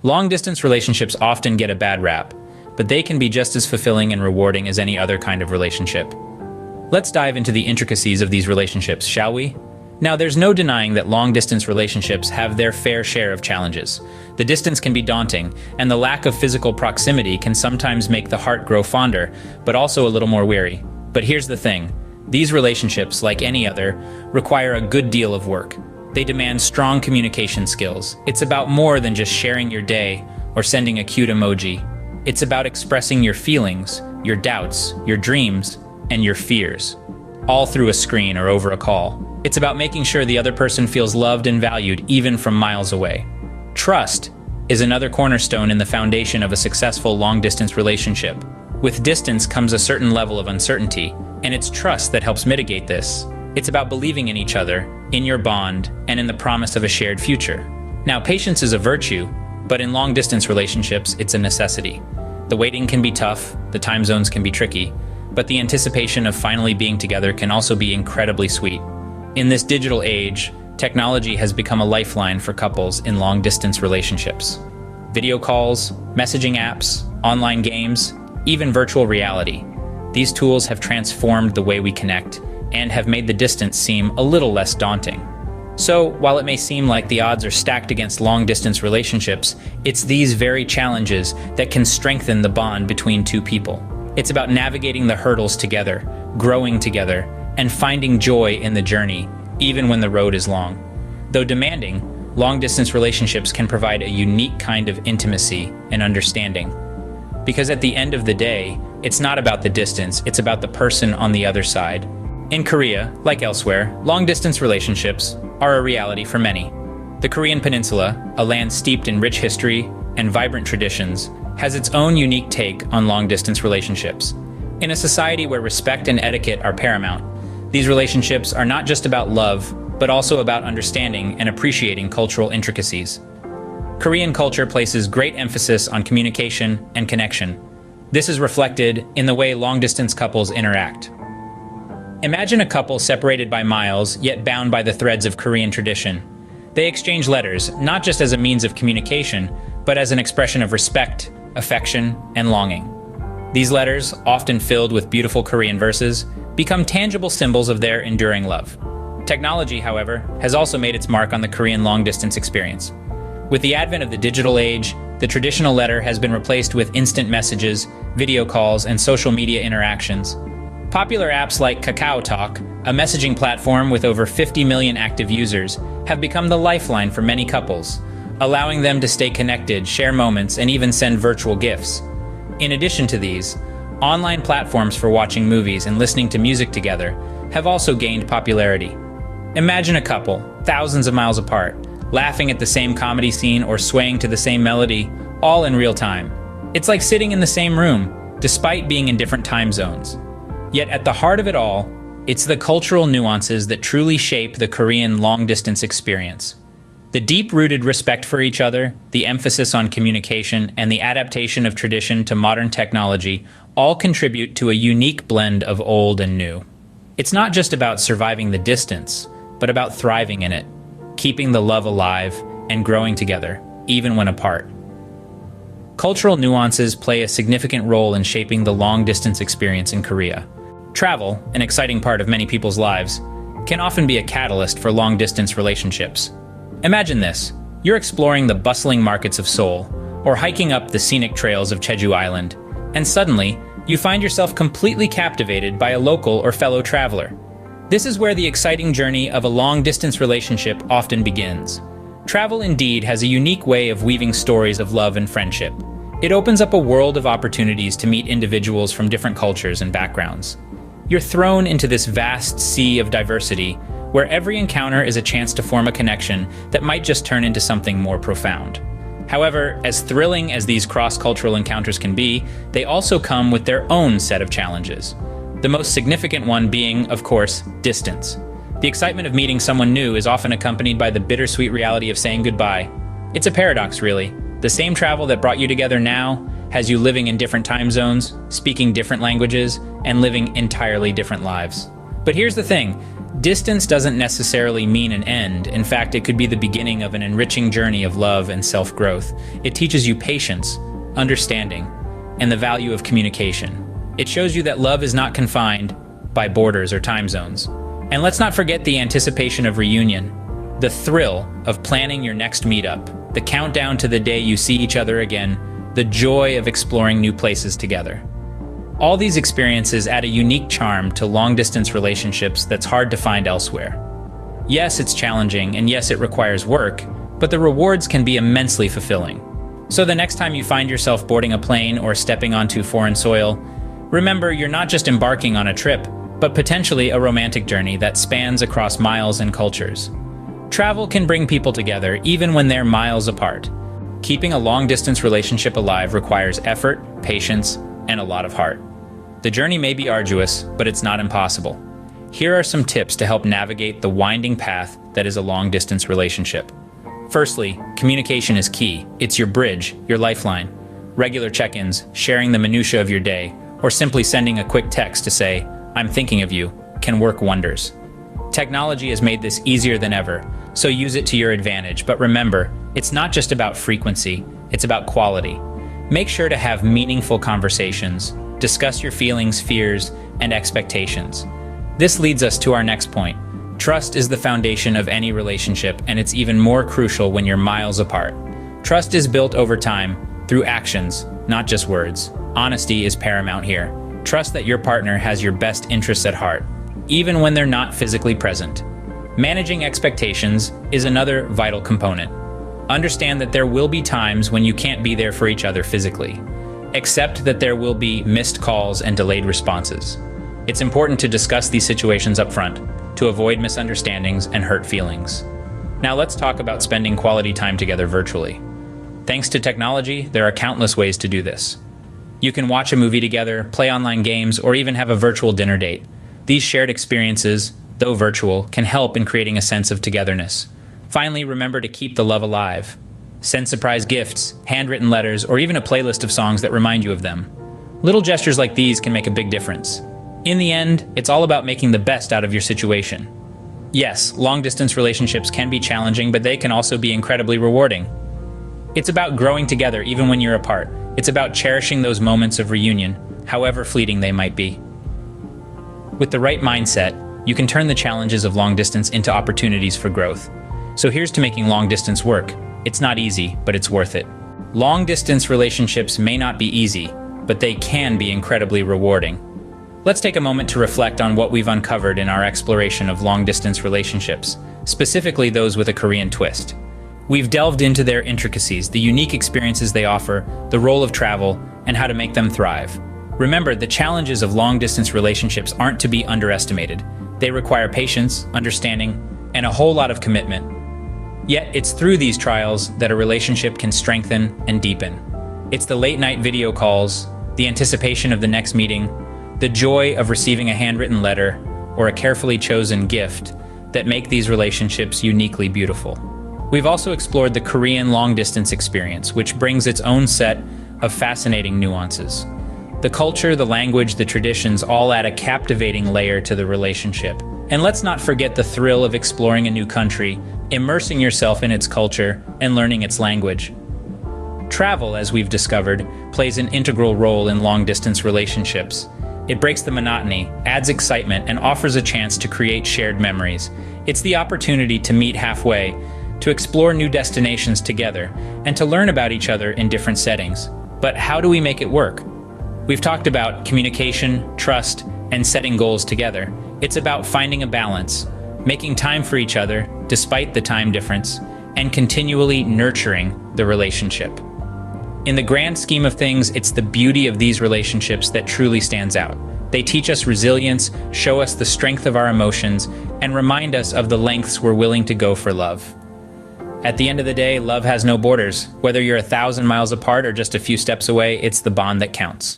Long-distance relationships often get a bad rap, but they can be just as fulfilling and rewarding as any other kind of relationship. Let's dive into the intricacies of these relationships, shall we? Now, there's no denying that long-distance relationships have their fair share of challenges. The distance can be daunting, and the lack of physical proximity can sometimes make the heart grow fonder, but also a little more weary. But here's the thing. These relationships, like any other, require a good deal of work. They demand strong communication skills. It's about more than just sharing your day or sending a cute emoji. It's about expressing your feelings, your doubts, your dreams, and your fears, all through a screen or over a call. It's about making sure the other person feels loved and valued even from miles away. Trust is another cornerstone in the foundation of a successful long-distance relationship. With distance comes a certain level of uncertainty, and it's trust that helps mitigate this. It's about believing in each other, in your bond, and in the promise of a shared future. Now, patience is a virtue, but in long-distance relationships, it's a necessity. The waiting can be tough, the time zones can be tricky, but the anticipation of finally being together can also be incredibly sweet. In this digital age, technology has become a lifeline for couples in long-distance relationships. Video calls, messaging apps, online games, even virtual reality. These tools have transformed the way we connect and have made the distance seem a little less daunting. So, while it may seem like the odds are stacked against long-distance relationships, it's these very challenges that can strengthen the bond between two people. It's about navigating the hurdles together, growing together, and finding joy in the journey, even when the road is long. Though demanding, long-distance relationships can provide a unique kind of intimacy and understanding. Because at the end of the day, it's not about the distance, it's about the person on the other side. In Korea, like elsewhere, long-distance relationships are a reality for many. The Korean Peninsula, a land steeped in rich history and vibrant traditions, has its own unique take on long-distance relationships. In a society where respect and etiquette are paramount, these relationships are not just about love, but also about understanding and appreciating cultural intricacies. Korean culture places great emphasis on communication and connection. This is reflected in the way long-distance couples interact. Imagine a couple separated by miles, yet bound by the threads of Korean tradition. They exchange letters, not just as a means of communication, but as an expression of respect, affection, and longing. These letters, often filled with beautiful Korean verses, become tangible symbols of their enduring love. Technology, however, has also made its mark on the Korean long-distance experience. With the advent of the digital age, the traditional letter has been replaced with instant messages, video calls, and social media interactions. Popular apps like KakaoTalk, a messaging platform with over 50 million active users, have become the lifeline for many couples, allowing them to stay connected, share moments, and even send virtual gifts. In addition to these, online platforms for watching movies and listening to music together have also gained popularity. Imagine a couple, thousands of miles apart, laughing at the same comedy scene or swaying to the same melody, all in real time. It's like sitting in the same room, despite being in different time zones. Yet at the heart of it all, it's the cultural nuances that truly shape the Korean long-distance experience. The deep-rooted respect for each other, the emphasis on communication, and the adaptation of tradition to modern technology all contribute to a unique blend of old and new. It's not just about surviving the distance, but about thriving in it, keeping the love alive, and growing together, even when apart. Cultural nuances play a significant role in shaping the long-distance experience in Korea. Travel, an exciting part of many people's lives, can often be a catalyst for long-distance relationships. Imagine this. You're exploring the bustling markets of Seoul, or hiking up the scenic trails of Jeju Island, and suddenly, you find yourself completely captivated by a local or fellow traveler. This is where the exciting journey of a long-distance relationship often begins. Travel indeed has a unique way of weaving stories of love and friendship. It opens up a world of opportunities to meet individuals from different cultures and backgrounds. You're thrown into this vast sea of diversity, where every encounter is a chance to form a connection that might just turn into something more profound. However, as thrilling as these cross-cultural encounters can be, they also come with their own set of challenges. The most significant one being, of course, distance. The excitement of meeting someone new is often accompanied by the bittersweet reality of saying goodbye. It's a paradox, really. The same travel that brought you together now has you living in different time zones, speaking different languages, and living entirely different lives. But here's the thing. Distance doesn't necessarily mean an end. In fact, it could be the beginning of an enriching journey of love and self-growth. It teaches you patience, understanding, and the value of communication. It shows you that love is not confined by borders or time zones. And let's not forget the anticipation of reunion, the thrill of planning your next meetup, the countdown to the day you see each other again, the joy of exploring new places together. All these experiences add a unique charm to long-distance relationships that's hard to find elsewhere. Yes, it's challenging, and yes, it requires work, but the rewards can be immensely fulfilling. So the next time you find yourself boarding a plane or stepping onto foreign soil, remember you're not just embarking on a trip, but potentially a romantic journey that spans across miles and cultures. Travel can bring people together even when they're miles apart. Keeping a long-distance relationship alive requires effort, patience, and a lot of heart. The journey may be arduous, but it's not impossible. Here are some tips to help navigate the winding path that is a long-distance relationship. Firstly, communication is key. It's your bridge, your lifeline. Regular check-ins, sharing the minutiae of your day, or simply sending a quick text to say, "I'm thinking of you," can work wonders. Technology has made this easier than ever, so use it to your advantage. But remember, it's not just about frequency, it's about quality. Make sure to have meaningful conversations. Discuss your feelings, fears, and expectations. This leads us to our next point. Trust is the foundation of any relationship, and it's even more crucial when you're miles apart. Trust is built over time, through actions, not just words. Honesty is paramount here. Trust that your partner has your best interests at heart, even when they're not physically present. Managing expectations is another vital component. Understand that there will be times when you can't be there for each other physically. Accept that there will be missed calls and delayed responses. It's important to discuss these situations up front, to avoid misunderstandings and hurt feelings. Now let's talk about spending quality time together virtually. Thanks to technology, there are countless ways to do this. You can watch a movie together, play online games, or even have a virtual dinner date. These shared experiences, though virtual, can help in creating a sense of togetherness. Finally, remember to keep the love alive. Send surprise gifts, handwritten letters, or even a playlist of songs that remind you of them. Little gestures like these can make a big difference. In the end, it's all about making the best out of your situation. Yes, long-distance relationships can be challenging, but they can also be incredibly rewarding. It's about growing together even when you're apart. It's about cherishing those moments of reunion, however fleeting they might be. With the right mindset, you can turn the challenges of long distance into opportunities for growth. So here's to making long distance work. It's not easy, but it's worth it. Long distance relationships may not be easy, but they can be incredibly rewarding. Let's take a moment to reflect on what we've uncovered in our exploration of long distance relationships, specifically those with a Korean twist. We've delved into their intricacies, the unique experiences they offer, the role of travel, and how to make them thrive. Remember, the challenges of long-distance relationships aren't to be underestimated. They require patience, understanding, and a whole lot of commitment. Yet, it's through these trials that a relationship can strengthen and deepen. It's the late-night video calls, the anticipation of the next meeting, the joy of receiving a handwritten letter, or a carefully chosen gift that make these relationships uniquely beautiful. We've also explored the Korean long-distance experience, which brings its own set of fascinating nuances. The culture, the language, the traditions all add a captivating layer to the relationship. And let's not forget the thrill of exploring a new country, immersing yourself in its culture, and learning its language. Travel, as we've discovered, plays an integral role in long-distance relationships. It breaks the monotony, adds excitement, and offers a chance to create shared memories. It's the opportunity to meet halfway, to explore new destinations together, and to learn about each other in different settings. But how do we make it work? We've talked about communication, trust, and setting goals together. It's about finding a balance, making time for each other despite the time difference, and continually nurturing the relationship. In the grand scheme of things, it's the beauty of these relationships that truly stands out. They teach us resilience, show us the strength of our emotions, and remind us of the lengths we're willing to go for love. At the end of the day, love has no borders. Whether you're 1,000 miles apart or just a few steps away, it's the bond that counts.